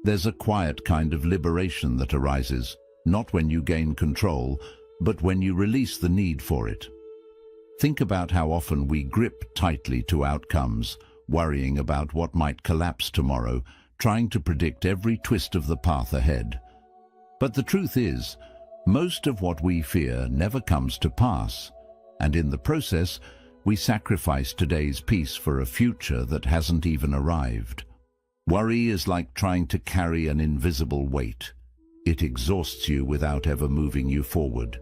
There's a quiet kind of liberation that arises, not when you gain control, but when you release the need for it. Think about how often we grip tightly to outcomes, worrying about what might collapse tomorrow, trying to predict every twist of the path ahead. But the truth is, most of what we fear never comes to pass, and in the process, we sacrifice today's peace for a future that hasn't even arrived. Worry is like trying to carry an invisible weight. It exhausts you without ever moving you forward.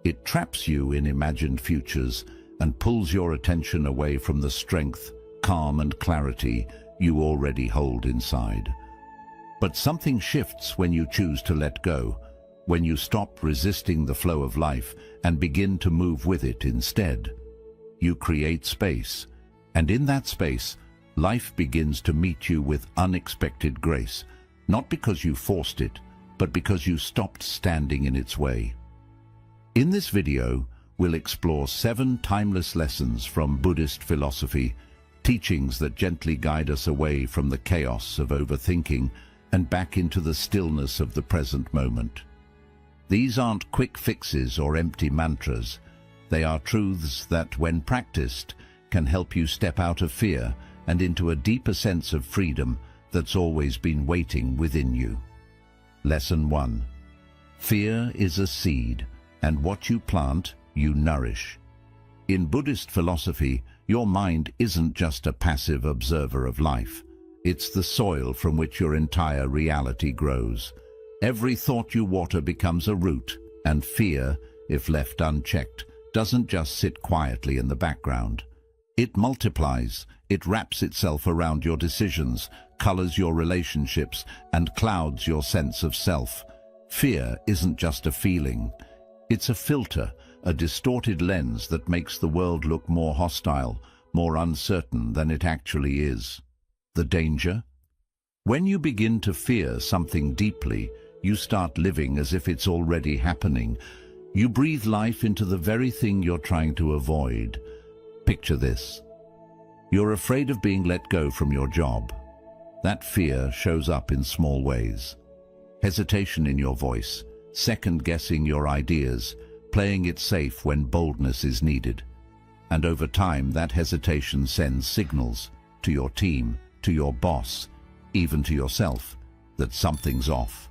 It traps you in imagined futures and pulls your attention away from the strength, calm and clarity you already hold inside. But something shifts when you choose to let go, when you stop resisting the flow of life and begin to move with it instead. You create space, and in that space, life begins to meet you with unexpected grace, not because you forced it, but because you stopped standing in its way. In this video, we'll explore 7 timeless lessons from Buddhist philosophy, teachings that gently guide us away from the chaos of overthinking and back into the stillness of the present moment. These aren't quick fixes or empty mantras. They are truths that, when practiced, can help you step out of fear and into a deeper sense of freedom that's always been waiting within you. Lesson 1. Fear is a seed, and what you plant, you nourish. In Buddhist philosophy, your mind isn't just a passive observer of life. It's the soil from which your entire reality grows. Every thought you water becomes a root, and fear, if left unchecked, doesn't just sit quietly in the background. It multiplies, it wraps itself around your decisions, colors your relationships, and clouds your sense of self. Fear isn't just a feeling. It's a filter, a distorted lens that makes the world look more hostile, more uncertain than it actually is. The danger? When you begin to fear something deeply, you start living as if it's already happening. You breathe life into the very thing you're trying to avoid. Picture this. You're afraid of being let go from your job. That fear shows up in small ways. Hesitation in your voice, second-guessing your ideas, playing it safe when boldness is needed. And over time, that hesitation sends signals to your team, to your boss, even to yourself, that something's off.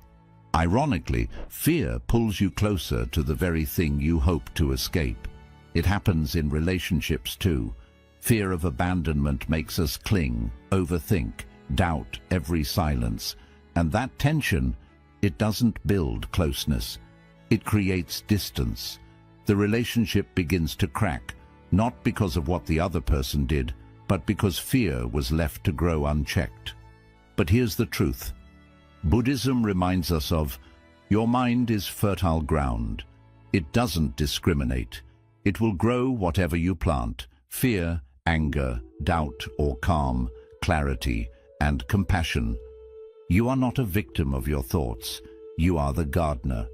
Ironically, fear pulls you closer to the very thing you hope to escape. It happens in relationships too. Fear of abandonment makes us cling, overthink, doubt every silence. And that tension, it doesn't build closeness. It creates distance. The relationship begins to crack, not because of what the other person did, but because fear was left to grow unchecked. But here's the truth. Buddhism reminds us of, your mind is fertile ground. It doesn't discriminate. It will grow whatever you plant: fear, anger, doubt or calm, clarity and compassion. You are not a victim of your thoughts. You are the gardener.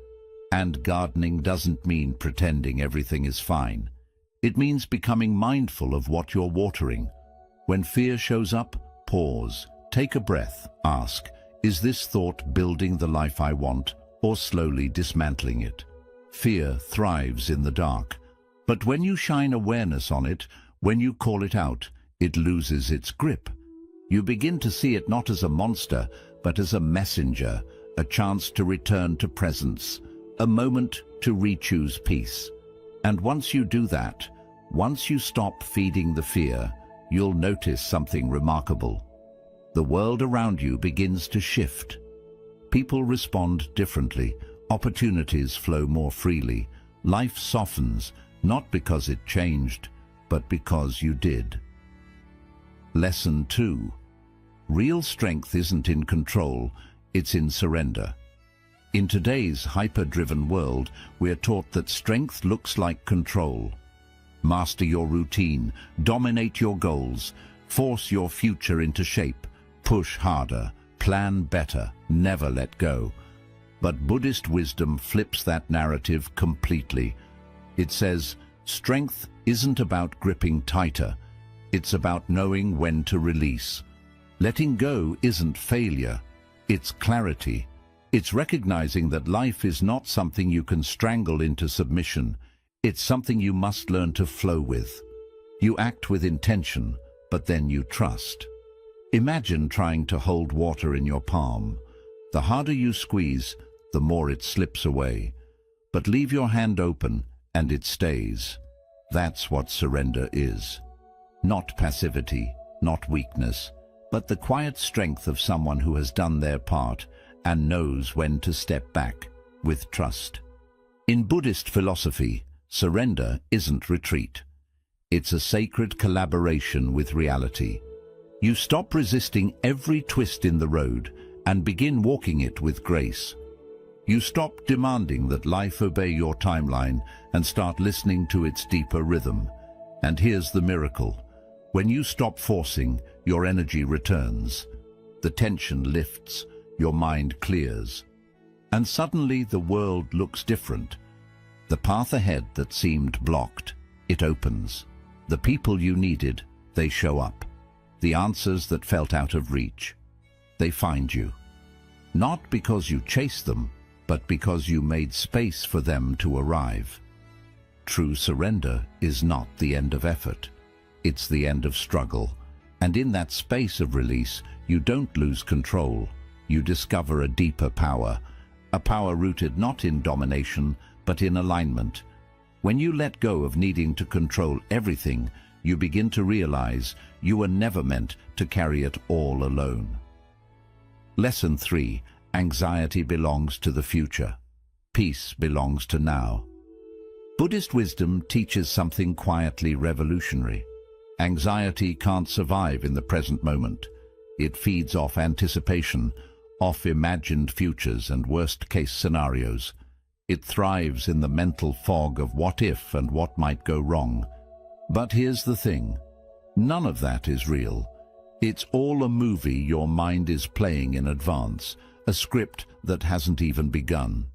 And gardening doesn't mean pretending everything is fine. It means becoming mindful of what you're watering. When fear shows up, pause, take a breath, ask, is this thought building the life I want, or slowly dismantling it? Fear thrives in the dark. But when you shine awareness on it, when you call it out, it loses its grip. You begin to see it not as a monster, but as a messenger, a chance to return to presence, a moment to re-choose peace. And once you do that, once you stop feeding the fear, you'll notice something remarkable. The world around you begins to shift. People respond differently, opportunities flow more freely, life softens, not because it changed, but because you did. Lesson 2. Real strength isn't in control, it's in surrender. In today's hyper-driven world, we're taught that strength looks like control. Master your routine, dominate your goals, force your future into shape, push harder, plan better, never let go. But Buddhist wisdom flips that narrative completely. It says, strength isn't about gripping tighter, it's about knowing when to release. Letting go isn't failure, It's clarity. It's recognizing that life is not something you can strangle into submission. It's something you must learn to flow with. You act with intention, but then you trust. Imagine trying to hold water in your palm. The harder you squeeze, the more it slips away. But leave your hand open, and it stays. That's what surrender is. Not passivity, not weakness, but the quiet strength of someone who has done their part and knows when to step back with trust. In Buddhist philosophy, surrender isn't retreat. It's a sacred collaboration with reality. You stop resisting every twist in the road and begin walking it with grace. You stop demanding that life obey your timeline and start listening to its deeper rhythm. And here's the miracle. When you stop forcing, your energy returns. The tension lifts, your mind clears. And suddenly the world looks different. The path ahead that seemed blocked, it opens. The people you needed, they show up. The answers that felt out of reach, they find you. Not because you chased them, but because you made space for them to arrive. True surrender is not the end of effort. It's the end of struggle. And in that space of release, you don't lose control. You discover a deeper power, a power rooted not in domination, but in alignment. When you let go of needing to control everything, you begin to realize you were never meant to carry it all alone. Lesson 3. Anxiety belongs to the future. Peace belongs to now. Buddhist wisdom teaches something quietly revolutionary. Anxiety can't survive in the present moment. It feeds off anticipation, off imagined futures and worst-case scenarios. It thrives in the mental fog of what if and what might go wrong. But here's the thing. None of that is real. It's all a movie your mind is playing in advance, a script that hasn't even begun.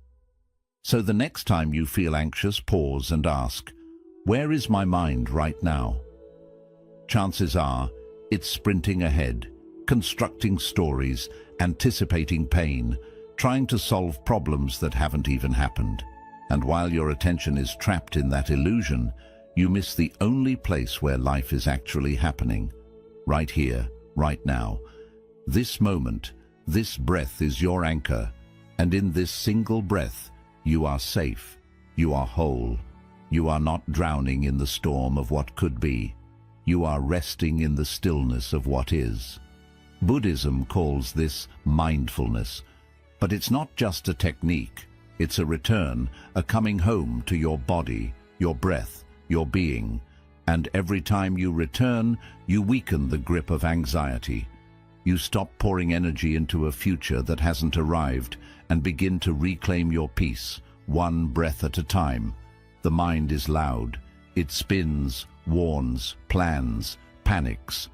So the next time you feel anxious, pause and ask, where is my mind right now? Chances are, it's sprinting ahead, constructing stories, anticipating pain, trying to solve problems that haven't even happened. And while your attention is trapped in that illusion, you miss the only place where life is actually happening. Right here, right now. This moment, this breath is your anchor, and in this single breath, you are safe, you are whole, you are not drowning in the storm of what could be. You are resting in the stillness of what is. Buddhism calls this mindfulness, but it's not just a technique. It's a return, a coming home to your body, your breath, your being. And every time you return, you weaken the grip of anxiety. You stop pouring energy into a future that hasn't arrived and begin to reclaim your peace, one breath at a time. The mind is loud. It spins, warns, plans, panics.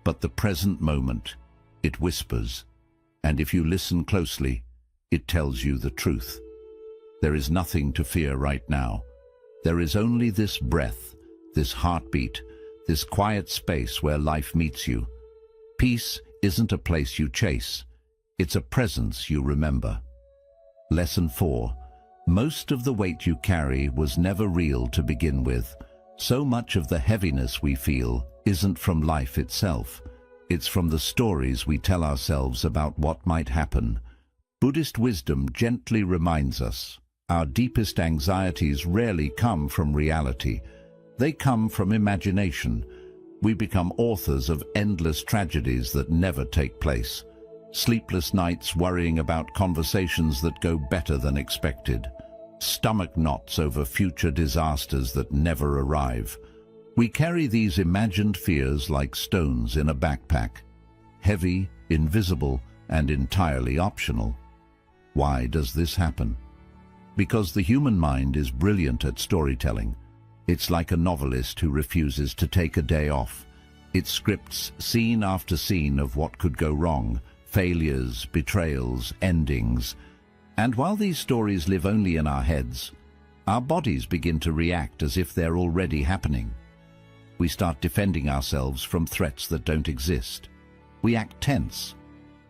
But the present moment, it whispers. And if you listen closely, it tells you the truth. There is nothing to fear right now. There is only this breath, this heartbeat, this quiet space where life meets you. Peace isn't a place you chase. It's a presence you remember. Lesson 4. Most of the weight you carry was never real to begin with. So much of the heaviness we feel isn't from life itself. It's from the stories we tell ourselves about what might happen. Buddhist wisdom gently reminds us, our deepest anxieties rarely come from reality. They come from imagination. We become authors of endless tragedies that never take place. Sleepless nights worrying about conversations that go better than expected. Stomach knots over future disasters that never arrive. We carry these imagined fears like stones in a backpack. Heavy, invisible, and entirely optional. Why does this happen? Because the human mind is brilliant at storytelling. It's like a novelist who refuses to take a day off. It scripts scene after scene of what could go wrong, failures, betrayals, endings. And while these stories live only in our heads, our bodies begin to react as if they're already happening. We start defending ourselves from threats that don't exist. We act tense.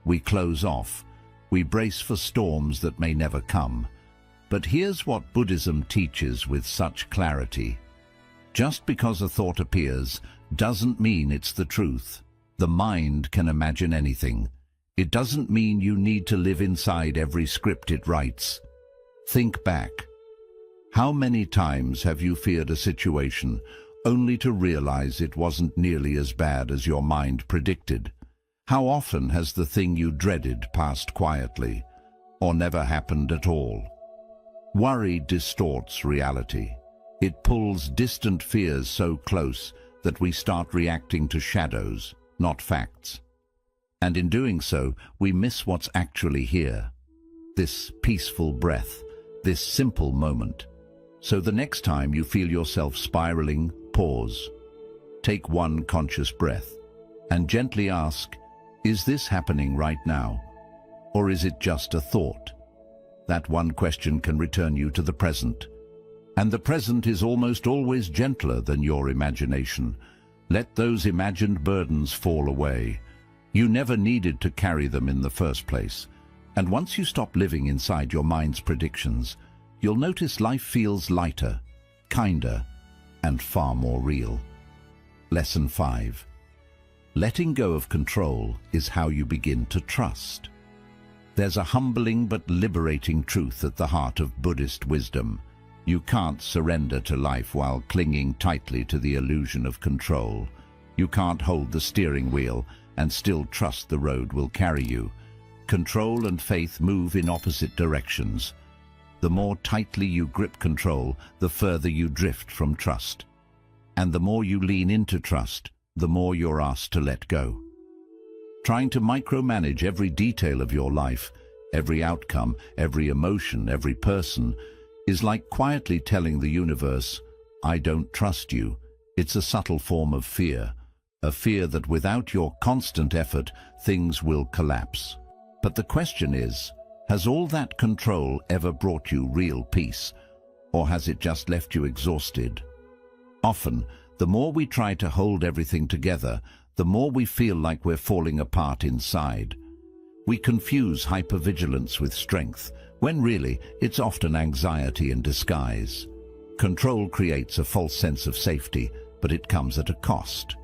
We close off. We brace for storms that may never come. But here's what Buddhism teaches with such clarity. Just because a thought appears doesn't mean it's the truth. The mind can imagine anything. It doesn't mean you need to live inside every script it writes. Think back. How many times have you feared a situation only to realize it wasn't nearly as bad as your mind predicted? How often has the thing you dreaded passed quietly, or never happened at all? Worry distorts reality. It pulls distant fears so close that we start reacting to shadows, not facts. And in doing so, we miss what's actually here. This peaceful breath, this simple moment. So the next time you feel yourself spiraling, pause. Take one conscious breath and gently ask, is this happening right now? Or is it just a thought? That one question can return you to the present. And the present is almost always gentler than your imagination. Let those imagined burdens fall away. You never needed to carry them in the first place. And once you stop living inside your mind's predictions, you'll notice life feels lighter, kinder, and far more real. Lesson 5. Letting go of control is how you begin to trust. There's a humbling but liberating truth at the heart of Buddhist wisdom. You can't surrender to life while clinging tightly to the illusion of control. You can't hold the steering wheel and still trust the road will carry you. Control and faith move in opposite directions. The more tightly you grip control, the further you drift from trust. And the more you lean into trust, the more you're asked to let go. Trying to micromanage every detail of your life, every outcome, every emotion, every person, is like quietly telling the universe, I don't trust you. It's a subtle form of fear, a fear that without your constant effort, things will collapse. But the question is, has all that control ever brought you real peace, or has it just left you exhausted? Often, the more we try to hold everything together, the more we feel like we're falling apart inside. We confuse hypervigilance with strength, when really it's often anxiety in disguise. Control creates a false sense of safety, but it comes at a cost.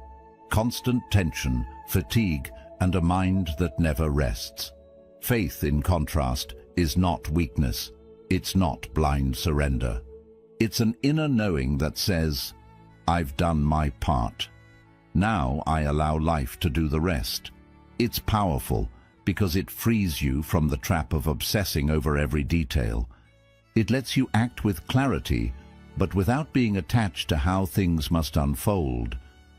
Constant tension, fatigue, and a mind that never rests. Faith, in contrast, is not weakness. It's not blind surrender. It's an inner knowing that says, I've done my part. Now I allow life to do the rest. It's powerful because it frees you from the trap of obsessing over every detail. It lets you act with clarity, but without being attached to how things must unfold.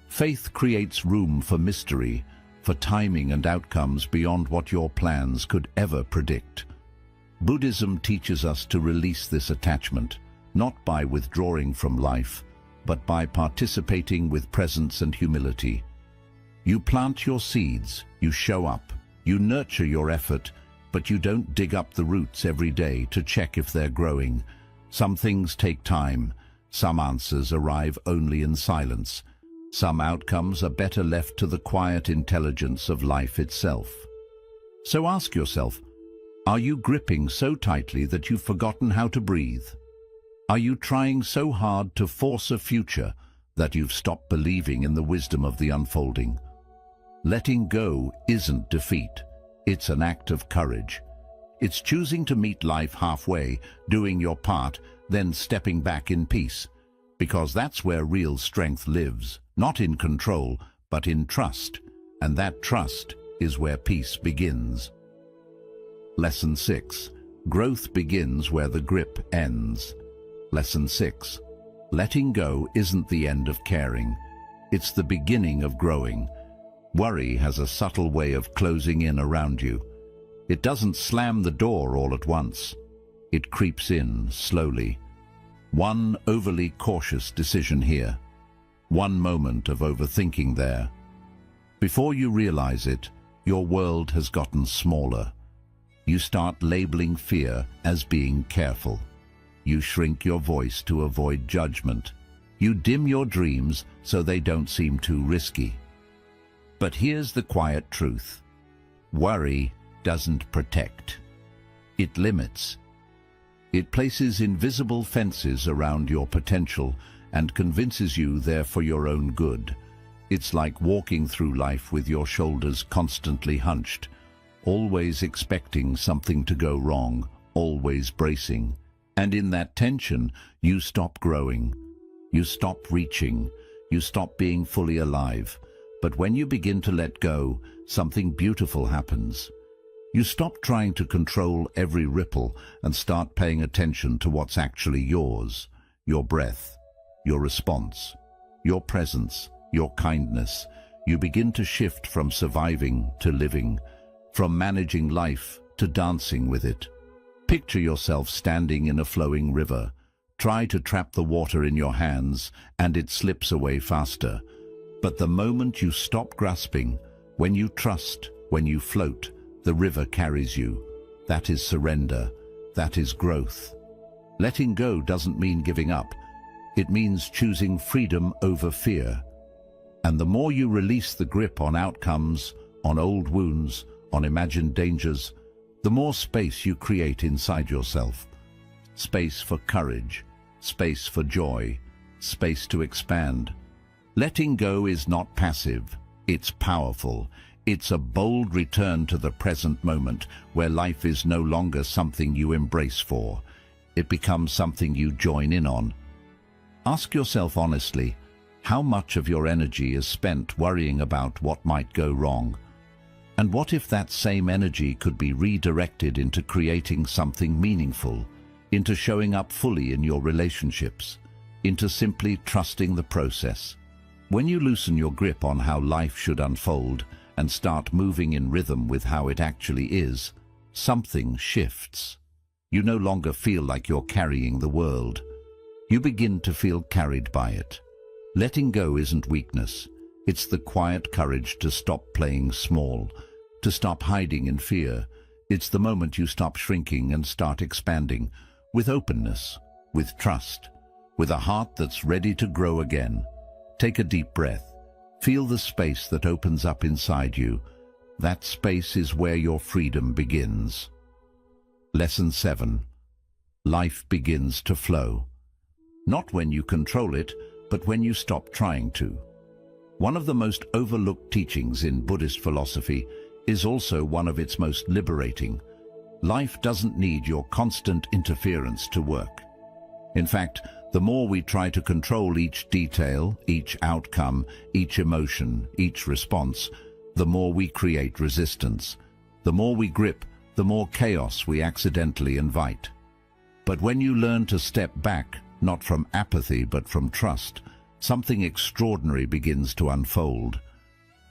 Faith creates room for mystery, for timing and outcomes beyond what your plans could ever predict. Buddhism teaches us to release this attachment, not by withdrawing from life, but by participating with presence and humility. You plant your seeds, you show up, you nurture your effort, but you don't dig up the roots every day to check if they're growing. Some things take time, some answers arrive only in silence. Some outcomes are better left to the quiet intelligence of life itself. So ask yourself, are you gripping so tightly that you've forgotten how to breathe? Are you trying so hard to force a future that you've stopped believing in the wisdom of the unfolding? Letting go isn't defeat. It's an act of courage. It's choosing to meet life halfway, doing your part, then stepping back in peace. Because that's where real strength lives, not in control, but in trust. And that trust is where peace begins. Lesson 6. Growth begins where the grip ends. Lesson 6. Letting go isn't the end of caring. It's the beginning of growing. Worry has a subtle way of closing in around you. It doesn't slam the door all at once. It creeps in slowly. One overly cautious decision here. One moment of overthinking there. Before you realize it, your world has gotten smaller. You start labeling fear as being careful. You shrink your voice to avoid judgment. You dim your dreams so they don't seem too risky. But here's the quiet truth. Worry doesn't protect. It limits. It places invisible fences around your potential and convinces you they're for your own good. It's like walking through life with your shoulders constantly hunched, always expecting something to go wrong, always bracing. And in that tension, you stop growing. You stop reaching. You stop being fully alive. But when you begin to let go, something beautiful happens. You stop trying to control every ripple and start paying attention to what's actually yours. Your breath, your response, your presence, your kindness. You begin to shift from surviving to living, from managing life to dancing with it. Picture yourself standing in a flowing river. Try to trap the water in your hands and it slips away faster. But the moment you stop grasping, when you trust, when you float, the river carries you. That is surrender. That is growth. Letting go doesn't mean giving up. It means choosing freedom over fear. And the more you release the grip on outcomes, on old wounds, on imagined dangers, the more space you create inside yourself. Space for courage, space for joy, space to expand. Letting go is not passive, it's powerful. It's a bold return to the present moment where life is no longer something you embrace for. It becomes something you join in on. Ask yourself honestly, how much of your energy is spent worrying about what might go wrong? And what if that same energy could be redirected into creating something meaningful, into showing up fully in your relationships, into simply trusting the process? When you loosen your grip on how life should unfold and start moving in rhythm with how it actually is, something shifts. You no longer feel like you're carrying the world. You begin to feel carried by it. Letting go isn't weakness. It's the quiet courage to stop playing small, to stop hiding in fear. It's the moment you stop shrinking and start expanding, with openness, with trust, with a heart that's ready to grow again. Take a deep breath. Feel the space that opens up inside you. That space is where your freedom begins. Lesson 7. Life begins to flow. Not when you control it, but when you stop trying to. One of the most overlooked teachings in Buddhist philosophy is also one of its most liberating. Life doesn't need your constant interference to work. In fact, the more we try to control each detail, each outcome, each emotion, each response, the more we create resistance. The more we grip, the more chaos we accidentally invite. But when you learn to step back, not from apathy but from trust, something extraordinary begins to unfold.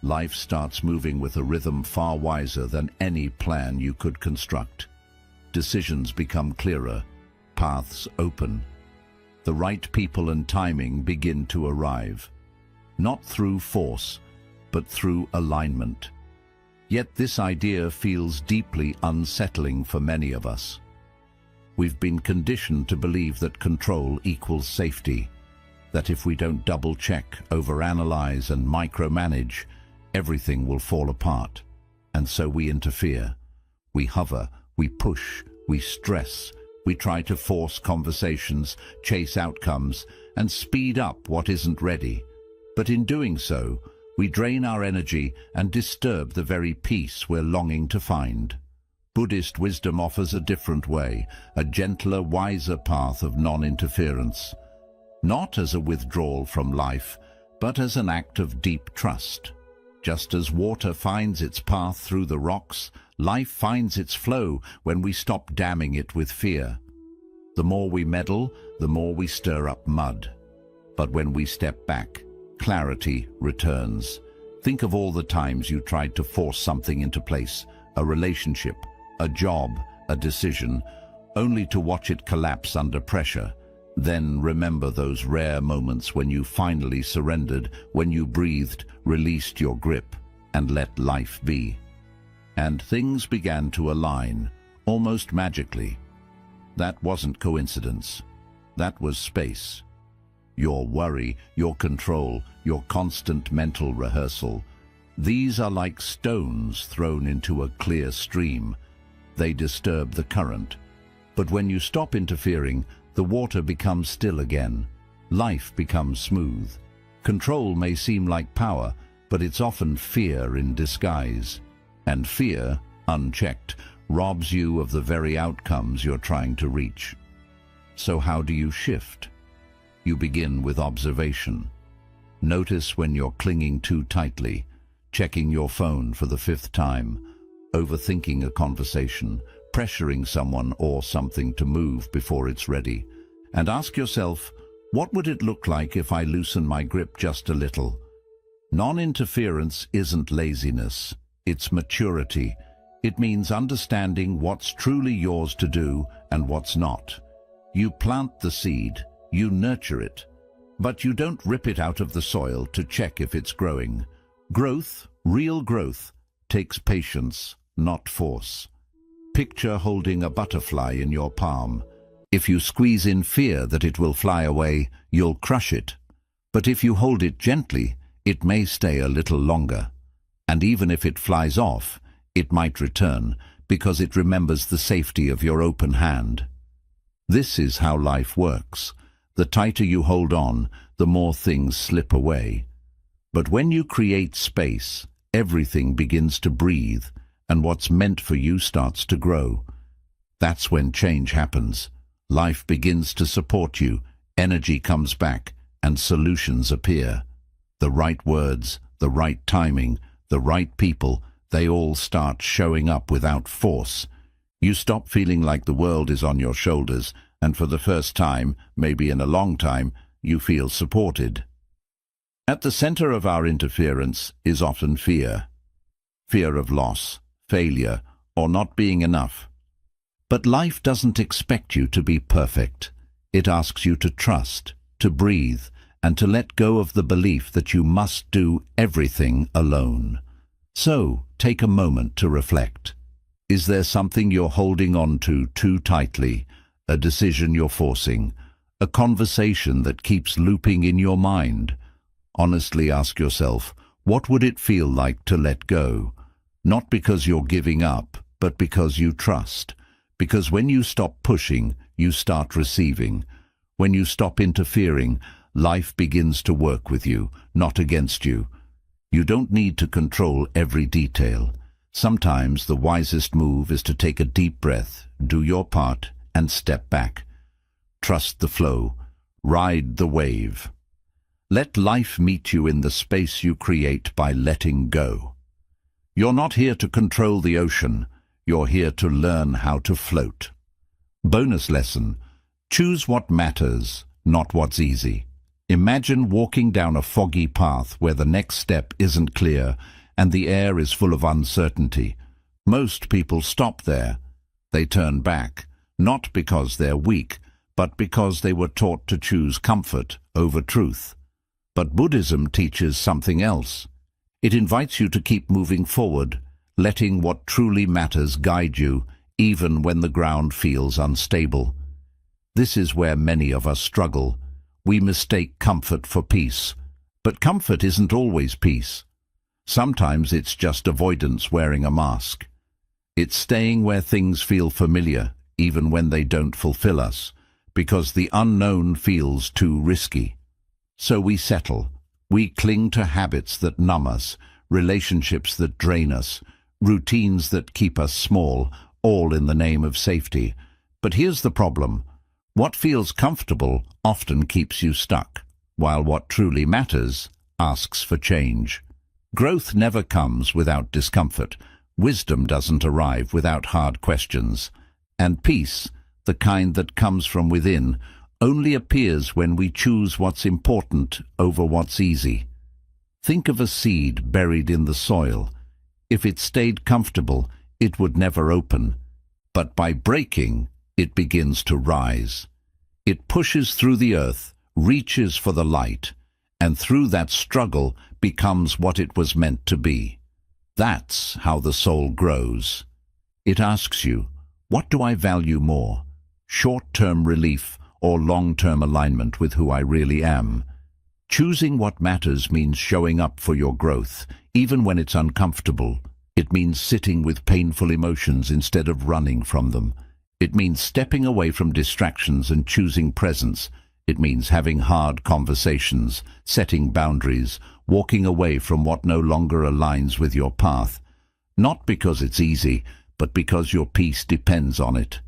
Life starts moving with a rhythm far wiser than any plan you could construct. Decisions become clearer, paths open. The right people and timing begin to arrive, not through force, but through alignment. Yet this idea feels deeply unsettling for many of us. We've been conditioned to believe that control equals safety, that if we don't double-check, overanalyze, and micromanage, everything will fall apart. And so we interfere. We hover, we push, we stress. We try to force conversations, chase outcomes, and speed up what isn't ready. But in doing so, we drain our energy and disturb the very peace we're longing to find. Buddhist wisdom offers a different way, a gentler, wiser path of non-interference. Not as a withdrawal from life, but as an act of deep trust. Just as water finds its path through the rocks, life finds its flow when we stop damming it with fear. The more we meddle, the more we stir up mud. But when we step back, clarity returns. Think of all the times you tried to force something into place, a relationship, a job, a decision, only to watch it collapse under pressure. Then remember those rare moments when you finally surrendered, when you breathed, released your grip, and let life be. And things began to align, almost magically. That wasn't coincidence. That was space. Your worry, your control, your constant mental rehearsal. These are like stones thrown into a clear stream. They disturb the current. But when you stop interfering, the water becomes still again. Life becomes smooth. Control may seem like power, but it's often fear in disguise. And fear, unchecked, robs you of the very outcomes you're trying to reach. So how do you shift? You begin with observation. Notice when you're clinging too tightly, checking your phone for the 5th time, overthinking a conversation, pressuring someone or something to move before it's ready. And ask yourself, what would it look like if I loosen my grip just a little? Non-interference isn't laziness, it's maturity. It means understanding what's truly yours to do and what's not. You plant the seed, you nurture it, but you don't rip it out of the soil to check if it's growing. Growth, real growth, takes patience, not force. Picture holding a butterfly in your palm. If you squeeze in fear that it will fly away, you'll crush it. But if you hold it gently, it may stay a little longer. And even if it flies off, it might return because it remembers the safety of your open hand. This is how life works. The tighter you hold on, the more things slip away. But when you create space, everything begins to breathe, and what's meant for you starts to grow. That's when change happens. Life begins to support you, energy comes back, and solutions appear. The right words, the right timing, the right people, they all start showing up without force. You stop feeling like the world is on your shoulders, and for the first time, maybe in a long time, you feel supported. At the center of our interference is often fear. Fear of loss, failure, or not being enough. But life doesn't expect you to be perfect. It asks you to trust, to breathe, and to let go of the belief that you must do everything alone. So, take a moment to reflect. Is there something you're holding on to too tightly, a decision you're forcing, a conversation that keeps looping in your mind? Honestly ask yourself, what would it feel like to let go? Not because you're giving up, but because you trust. Because when you stop pushing, you start receiving. When you stop interfering, life begins to work with you, not against you. You don't need to control every detail. Sometimes the wisest move is to take a deep breath, do your part, and step back. Trust the flow. Ride the wave. Let life meet you in the space you create by letting go. You're not here to control the ocean. You're here to learn how to float. Bonus lesson. Choose what matters, not what's easy. Imagine walking down a foggy path where the next step isn't clear and the air is full of uncertainty. Most people stop there. They turn back, not because they're weak, but because they were taught to choose comfort over truth. But Buddhism teaches something else. It invites you to keep moving forward, letting what truly matters guide you, even when the ground feels unstable. This is where many of us struggle. We mistake comfort for peace. But comfort isn't always peace. Sometimes it's just avoidance wearing a mask. It's staying where things feel familiar, even when they don't fulfill us, because the unknown feels too risky. So we settle. We cling to habits that numb us, relationships that drain us, routines that keep us small, all in the name of safety. But here's the problem. What feels comfortable often keeps you stuck, while what truly matters asks for change. Growth never comes without discomfort. Wisdom doesn't arrive without hard questions. And peace, the kind that comes from within, only appears when we choose what's important over what's easy. Think of a seed buried in the soil. If it stayed comfortable, it would never open. But by breaking, it begins to rise. It pushes through the earth, reaches for the light, and through that struggle becomes what it was meant to be. That's how the soul grows. It asks you, what do I value more? Short-term relief or long-term alignment with who I really am? Choosing what matters means showing up for your growth, even when it's uncomfortable. It means sitting with painful emotions instead of running from them. It means stepping away from distractions and choosing presence. It means having hard conversations, setting boundaries, walking away from what no longer aligns with your path. Not because it's easy, but because your peace depends on it.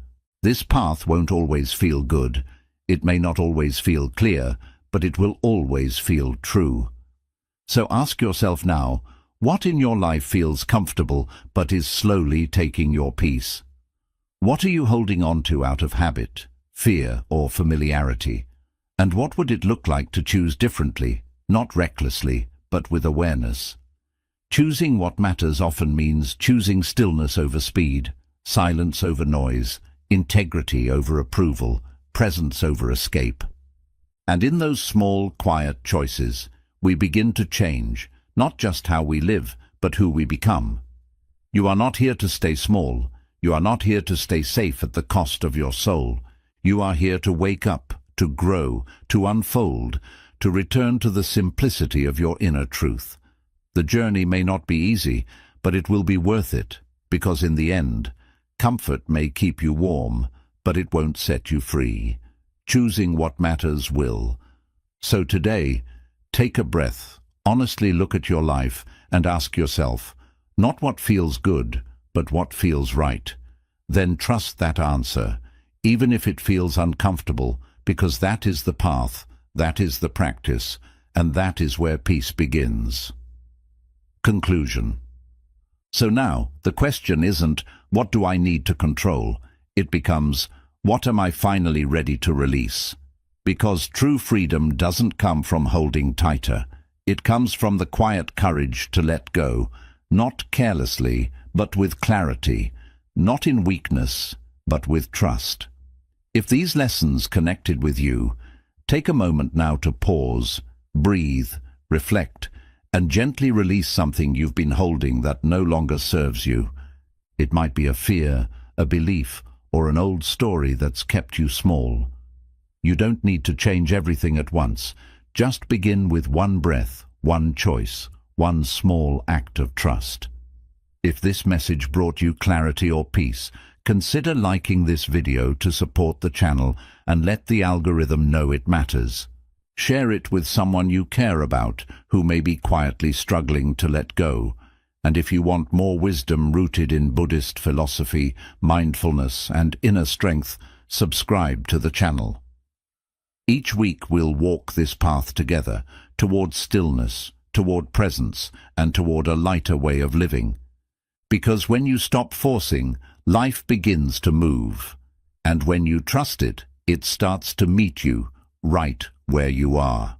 This path won't always feel good. It may not always feel clear, but it will always feel true. So ask yourself now, what in your life feels comfortable but is slowly taking your peace? What are you holding on to out of habit, fear, or familiarity? And what would it look like to choose differently, not recklessly, but with awareness? Choosing what matters often means choosing stillness over speed, silence over noise, integrity over approval, presence over escape. And in those small, quiet choices, we begin to change, not just how we live, but who we become. You are not here to stay small. You are not here to stay safe at the cost of your soul. You are here to wake up, to grow, to unfold, to return to the simplicity of your inner truth. The journey may not be easy, but it will be worth it, because in the end, comfort may keep you warm, but it won't set you free. Choosing what matters will. So today, take a breath, honestly look at your life, and ask yourself, not what feels good, but what feels right. Then trust that answer, even if it feels uncomfortable, because that is the path, that is the practice, and that is where peace begins. Conclusion. So now, the question isn't, what do I need to control? It becomes, what am I finally ready to release? Because true freedom doesn't come from holding tighter. It comes from the quiet courage to let go, not carelessly, but with clarity, not in weakness, but with trust. If these lessons connected with you, take a moment now to pause, breathe, reflect, and gently release something you've been holding that no longer serves you. It might be a fear, a belief, or an old story that's kept you small. You don't need to change everything at once. Just begin with one breath, one choice, one small act of trust. If this message brought you clarity or peace, consider liking this video to support the channel and let the algorithm know it matters. Share it with someone you care about who may be quietly struggling to let go. And if you want more wisdom rooted in Buddhist philosophy, mindfulness, and inner strength, subscribe to the channel. Each week we'll walk this path together, toward stillness, toward presence, and toward a lighter way of living. Because when you stop forcing, life begins to move. And when you trust it, it starts to meet you right where you are.